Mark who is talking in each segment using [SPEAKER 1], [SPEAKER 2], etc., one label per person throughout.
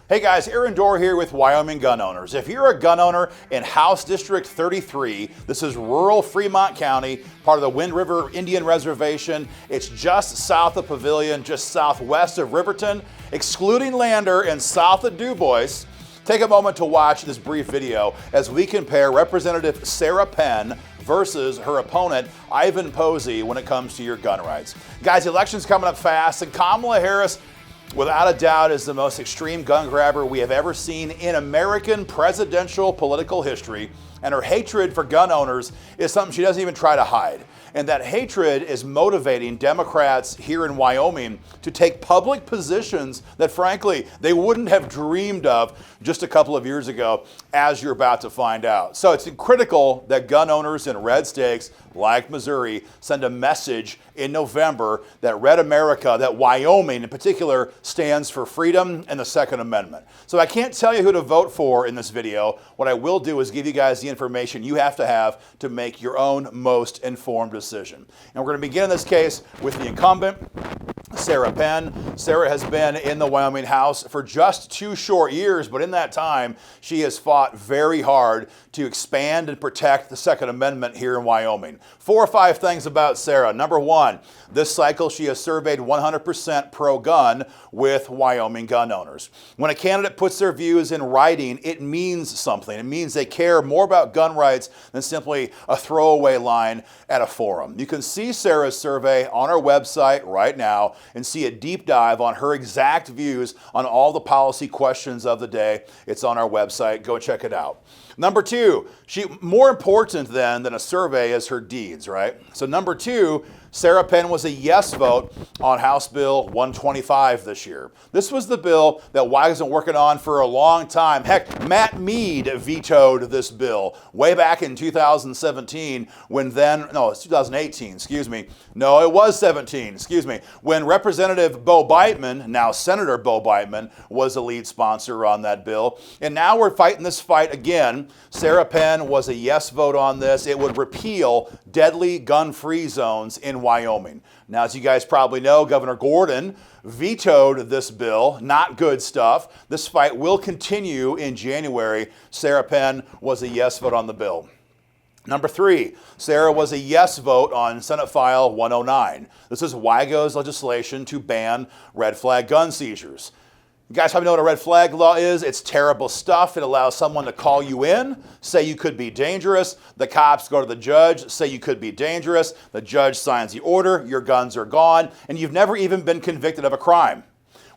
[SPEAKER 1] Hey guys, Aaron Dorr here with Wyoming gun owners. If you're a gun owner in House District 33, this is rural Fremont County, part of the Wind River Indian Reservation. It's just south of Pavilion, just southwest of Riverton, excluding Lander and south of Dubois. Take a moment to watch this brief video as we compare Representative Sarah Penn versus her opponent, Ivan Posey, when it comes to your gun rights. Guys, the election's coming up fast, and Kamala Harris, without a doubt, is the most extreme gun grabber we have ever seen in American presidential political history. And her hatred for gun owners is something she doesn't even try to hide. And that hatred is motivating Democrats here in Wyoming to take public positions that, frankly, they wouldn't have dreamed of just a couple of years ago, as you're about to find out. So it's critical that gun owners in red states like Missouri send a message in November that Red America, that Wyoming in particular, stands for freedom and the Second Amendment. So I can't tell you who to vote for in this video. What I will do is give you guys the information you have to make your own most informed decision. And we're going to begin in this case with the incumbent, Sarah Penn. Sarah has been in the Wyoming House for just 2 short years, but in that time, she has fought very hard to expand and protect the Second Amendment here in Wyoming. 4 or 5 things about Sarah. Number 1, this cycle she has surveyed 100% pro-gun with Wyoming gun owners. When a candidate puts their views in writing, it means something. It means they care more about gun rights than simply a throwaway line at a forum. You can see Sarah's survey on our website right now and see a deep dive on her exact views on all the policy questions of the day. It's on our website. Go check it out. Number 2, more important than a survey is her deeds, right? So number 2, Sarah Penn was a yes vote on House Bill 125 this year. This was the bill that Wyoming's been working on for a long time. Heck, Matt Mead vetoed this bill way back in 2017 when it's 2018, excuse me. No, it was 17, excuse me. When Representative Bo Beitman, now Senator Bo Beitman, was the lead sponsor on that bill. And now we're fighting this fight again. Sarah Penn was a yes vote on this. It would repeal deadly gun-free zones in Wyoming. Now, as you guys probably know, Governor Gordon vetoed this bill. Not good stuff. This fight will continue in January. Sarah Penn was a yes vote on the bill. Number 3, Sarah was a yes vote on Senate File 109. This is WIGO's legislation to ban red flag gun seizures. You guys probably know what a red flag law is. It's terrible stuff. It allows someone to call you in, say you could be dangerous. The cops go to the judge, say you could be dangerous. The judge signs the order, your guns are gone, and you've never even been convicted of a crime.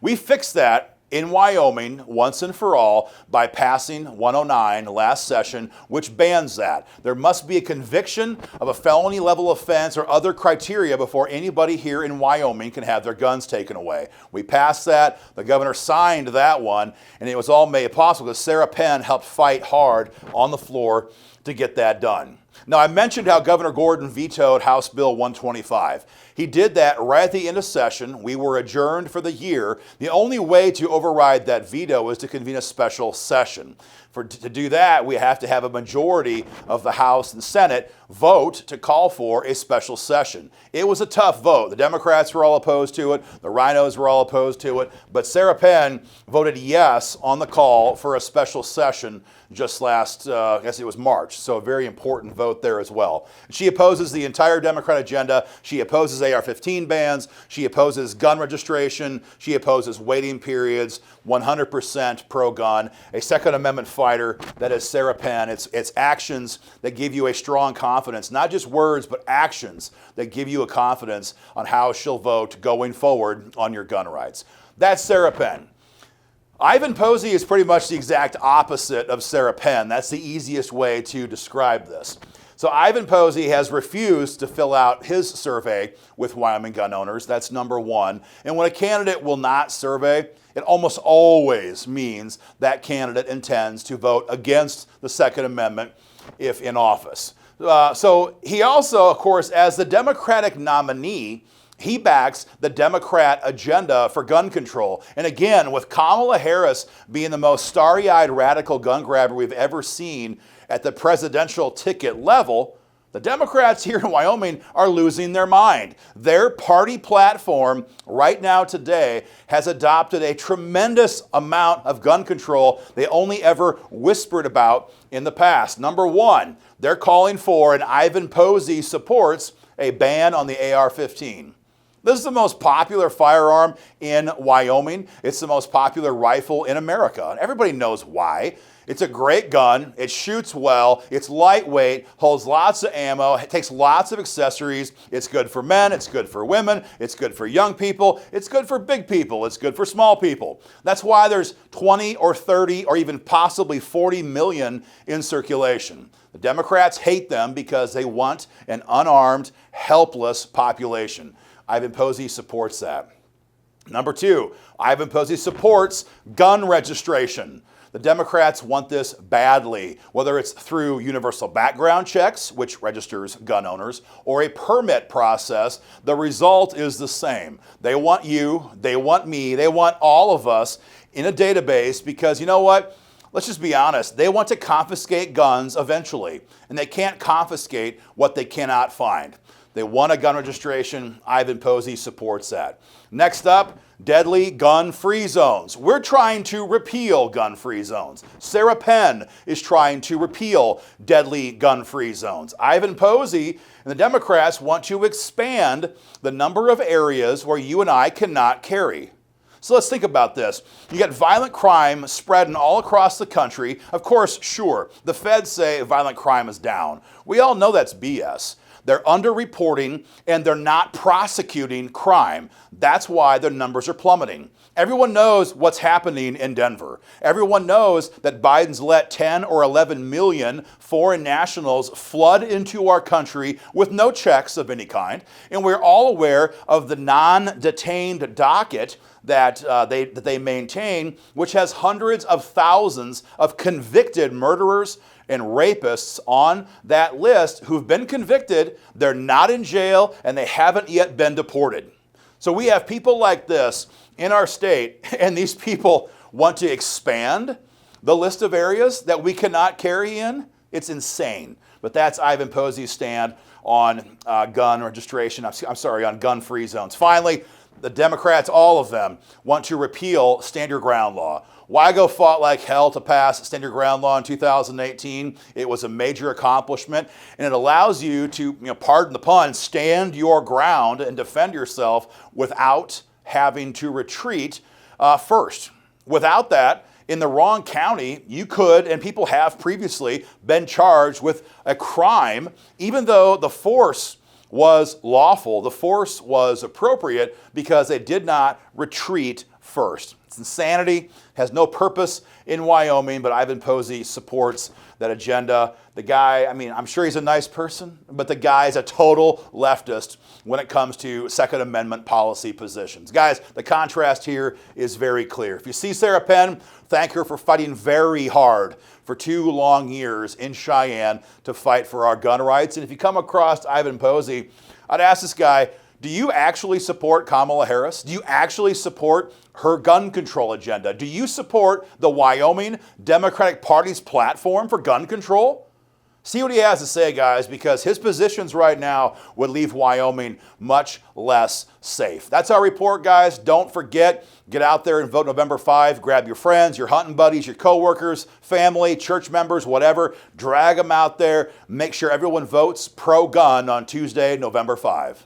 [SPEAKER 1] We fixed that in Wyoming once and for all by passing 109 last session, which bans that. There must be a conviction of a felony level offense or other criteria before anybody here in Wyoming can have their guns taken away. We passed that. The governor signed that one, and it was all made possible because Sarah Penn helped fight hard on the floor to get that done. Now, I mentioned how Governor Gordon vetoed House Bill 125. He did that right at the end of session. We were adjourned for the year. The only way to override that veto is to convene a special session. To do that, we have to have a majority of the House and Senate vote to call for a special session. It was a tough vote. The Democrats were all opposed to it. The Rhinos were all opposed to it. But Sarah Penn voted yes on the call for a special session just last, I guess it was March. So a very important vote there as well. She opposes the entire Democrat agenda. She opposes AR-15 bans. She opposes gun registration. She opposes waiting periods. 100% pro-gun. A Second Amendment fighter. That is Sarah Penn. It's actions that give you a strong confidence, not just words, but actions that give you a confidence on how she'll vote going forward on your gun rights. That's Sarah Penn. Ivan Posey is pretty much the exact opposite of Sarah Penn. That's the easiest way to describe this. So Ivan Posey has refused to fill out his survey with Wyoming gun owners. That's number 1. And when a candidate will not survey, it almost always means that candidate intends to vote against the Second Amendment if in office. So he also, of course, as the Democratic nominee, he backs the Democrat agenda for gun control. And again, with Kamala Harris being the most starry-eyed radical gun grabber we've ever seen at the presidential ticket level, The Democrats here in Wyoming are losing their mind. Their party platform right now today has adopted a tremendous amount of gun control they only ever whispered about in the past. Number one, they're calling for, and Ivan Posey supports, a ban on the AR-15. This is the most popular firearm in Wyoming. It's the most popular rifle in America. And everybody knows why. It's a great gun. It shoots well. It's lightweight, holds lots of ammo, it takes lots of accessories. It's good for men. It's good for women. It's good for young people. It's good for big people. It's good for small people. That's why there's 20 or 30 or even possibly 40 million in circulation. The Democrats hate them because they want an unarmed, helpless population. Ivan Posey supports that. Number two, Ivan Posey supports gun registration. The Democrats want this badly, whether it's through universal background checks, which registers gun owners, or a permit process. The result is the same. They want you, they want me, they want all of us in a database because, you know what? Let's just be honest. They want to confiscate guns eventually, and they can't confiscate what they cannot find. They want a gun registration. Ivan Posey supports that. Next up, deadly gun-free zones. We're trying to repeal gun-free zones. Sarah Penn is trying to repeal deadly gun-free zones. Ivan Posey and the Democrats want to expand the number of areas where you and I cannot carry. So let's think about this. You got violent crime spreading all across the country. Of course, sure, the feds say violent crime is down. We all know that's BS. They're underreporting and they're not prosecuting crime. That's why their numbers are plummeting. Everyone knows what's happening in Denver. Everyone knows that Biden's let 10 or 11 million foreign nationals flood into our country with no checks of any kind. And we're all aware of the non-detained docket that they maintain, which has hundreds of thousands of convicted murderers and rapists on that list who've been convicted, they're not in jail, and they haven't yet been deported. So we have people like this in our state, and these people want to expand the list of areas that we cannot carry in. It's insane. But that's Ivan Posey's stand on gun registration. On gun-free zones. Finally, the Democrats, all of them, want to repeal stand your ground law. Wygo fought like hell to pass stand your ground law in 2018. It was a major accomplishment, and it allows you to, pardon the pun, stand your ground and defend yourself without having to retreat first. Without that, in the wrong county, you could, and people have previously, been charged with a crime, even though the force was lawful, the force was appropriate because they did not retreat first. It's insanity, has no purpose in Wyoming, but Ivan Posey supports that agenda. The guy, I'm sure he's a nice person, but the guy's a total leftist when it comes to Second Amendment policy positions. Guys, the contrast here is very clear. If you see Sarah Penn, thank her for fighting very hard for 2 long years in Cheyenne to fight for our gun rights. And if you come across Ivan Posey, I'd ask this guy, do you actually support Kamala Harris? Do you actually support her gun control agenda? Do you support the Wyoming Democratic Party's platform for gun control? See what he has to say, guys, because his positions right now would leave Wyoming much less safe. That's our report, guys. Don't forget, get out there and vote November 5. Grab your friends, your hunting buddies, your coworkers, family, church members, whatever. Drag them out there. Make sure everyone votes pro-gun on Tuesday, November 5.